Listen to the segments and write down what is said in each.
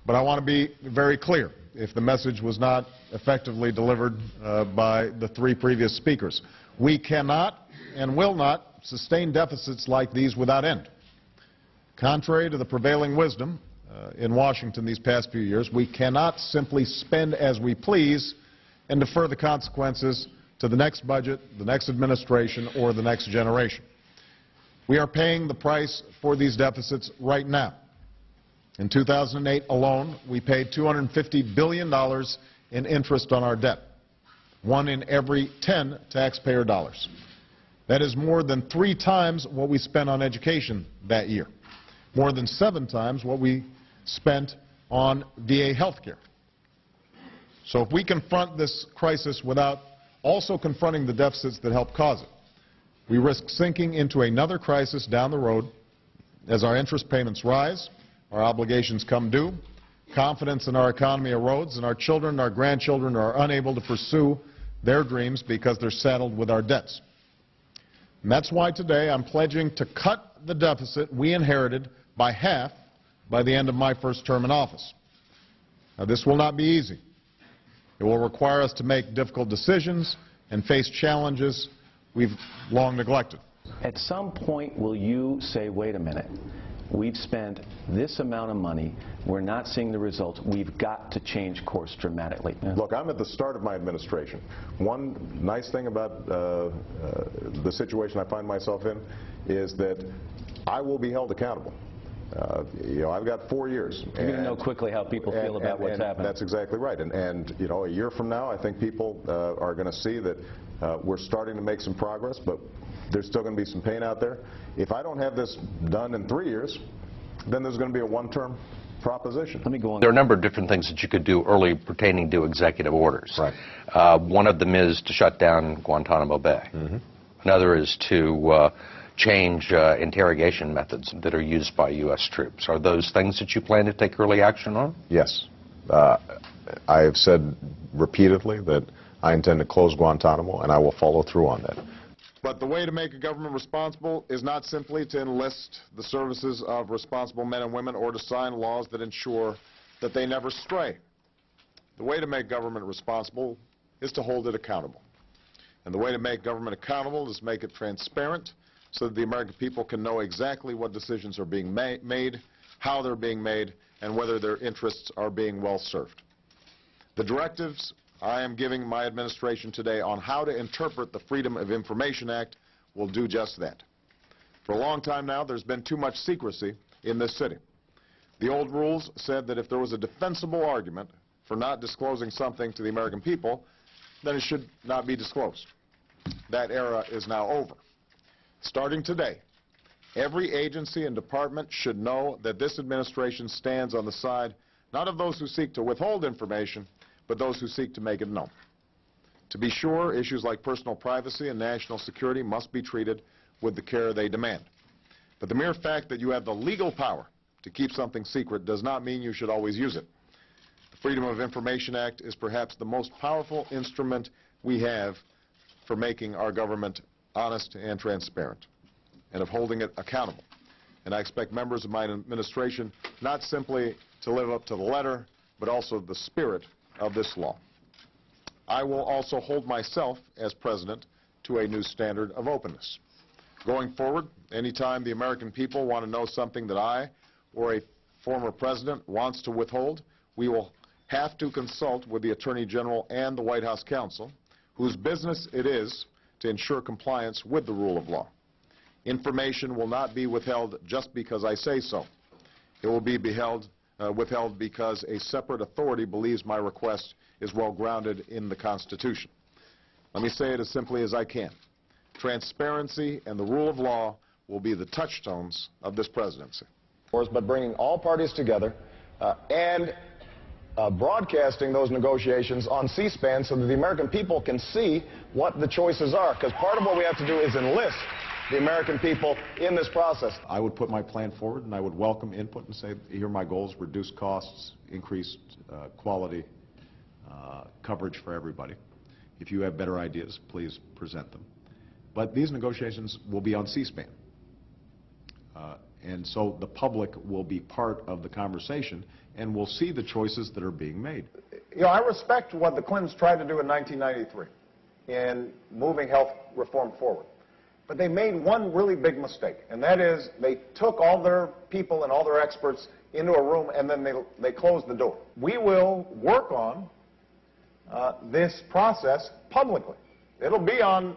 But I want to be very clear, if the message was not effectively delivered by the three previous speakers. We cannot and will not sustain deficits like these without end. Contrary to the prevailing wisdom in Washington these past few years, we cannot simply spend as we please and defer the consequences to the next budget, the next administration, or the next generation. We are paying the price for these deficits right now. In 2008 alone, we paid $250 billion in interest on our debt, 1 in every 10 taxpayer dollars. That is more than 3 times what we spent on education that year, more than 7 times what we spent on VA health care. So if we confront this crisis without also confronting the deficits that help cause it, we risk sinking into another crisis down the road as our interest payments rise, our obligations come due, confidence in our economy erodes, and our children and our grandchildren are unable to pursue their dreams because they're saddled with our debts. And that's why today I'm pledging to cut the deficit we inherited by half by the end of my first term in office. Now, this will not be easy. It will require us to make difficult decisions and face challenges we've long neglected. At some point, will you say, wait a minute, we've spent this amount of money, we're not seeing the results, we've got to change course dramatically? Look, I'm at the start of my administration. One nice thing about the situation I find myself in is that I will be held accountable. I've got 4 years. You're going to know quickly how people feel about what's happening. That's exactly right. And a year from now, I think people are going to see that we're starting to make some progress, but there's still going to be some pain out there. If I don't have this done in 3 years, then there's going to be a one-term proposition. Let me go on. There are a number of different things that you could do early pertaining to executive orders. Right. One of them is to shut down Guantanamo Bay. Mm-hmm. Another is to change interrogation methods that are used by U.S. troops. Are those things that you plan to take early action on? Yes. I have said repeatedly that I intend to close Guantanamo, and I will follow through on that. But the way to make a government responsible is not simply to enlist the services of responsible men and women or to sign laws that ensure that they never stray. The way to make government responsible is to hold it accountable. And the way to make government accountable is to make it transparent so that the American people can know exactly what decisions are being made, how they're being made, and whether their interests are being well served. The directives I am giving my administration today on how to interpret the Freedom of Information Act will do just that. For a long time now, there's been too much secrecy in this city. The old rules said that if there was a defensible argument for not disclosing something to the American people, then it should not be disclosed. That era is now over. Starting today, every agency and department should know that this administration stands on the side not of those who seek to withhold information, but those who seek to make it known. To be sure, issues like personal privacy and national security must be treated with the care they demand. But the mere fact that you have the legal power to keep something secret does not mean you should always use it. The Freedom of Information Act is perhaps the most powerful instrument we have for making our government honest and transparent, and of holding it accountable. And I expect members of my administration not simply to live up to the letter, but also the spirit of this law. I will also hold myself, as president, to a new standard of openness. Going forward, anytime the American people want to know something that I or a former president wants to withhold, we will have to consult with the Attorney General and the White House counsel, whose business it is to ensure compliance with the rule of law. Information will not be withheld just because I say so. It will be withheld because a separate authority believes my request is well grounded in the Constitution. Let me say it as simply as I can. Transparency and the rule of law will be the touchstones of this presidency. But bringing all parties together and broadcasting those negotiations on C-SPAN so that the American people can see what the choices are. Because part of what we have to do is enlist the American people in this process. I would put my plan forward, and I would welcome input and say, here are my goals: reduce costs, increase quality, coverage for everybody. If you have better ideas, please present them. But these negotiations will be on C-SPAN. And so the public will be part of the conversation and will see the choices that are being made. You know, I respect what the Clintons tried to do in 1993 in moving health reform forward. But they made one really big mistake, and that is they took all their people and all their experts into a room and then they closed the door. We will work on this process publicly. It'll be on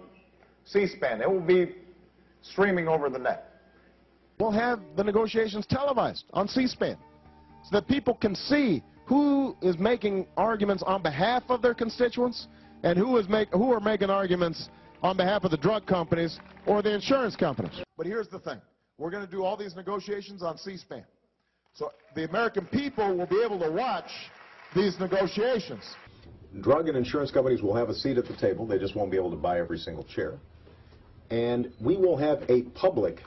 C-SPAN. It will be streaming over the net. We'll have the negotiations televised on C-SPAN so that people can see who is making arguments on behalf of their constituents and who are making arguments on behalf of the drug companies or the insurance companies. But here's the thing. We're going to do all these negotiations on C-SPAN. So the American people will be able to watch these negotiations. Drug and insurance companies will have a seat at the table. They just won't be able to buy every single chair. And we will have a public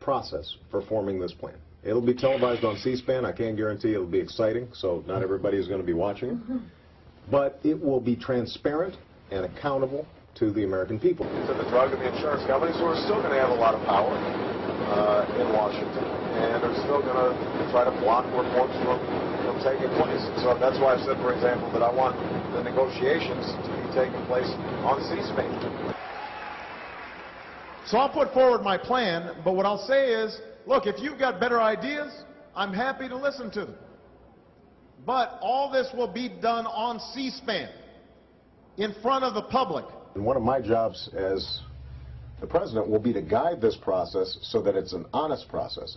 process for forming this plan. It'll be televised on C-SPAN. I can't guarantee it'll be exciting, so not everybody is going to be watching it. But it will be transparent and accountable to the American people. To the drug and the insurance companies who are still going to have a lot of power in Washington, and are still going to try to block reforms from taking place. So that's why I said, for example, that I want the negotiations to be taking place on C-SPAN. So I'll put forward my plan, but what I'll say is, look, if you've got better ideas, I'm happy to listen to them. But all this will be done on C-SPAN, in front of the public. And one of my jobs as the president will be to guide this process so that it's an honest process.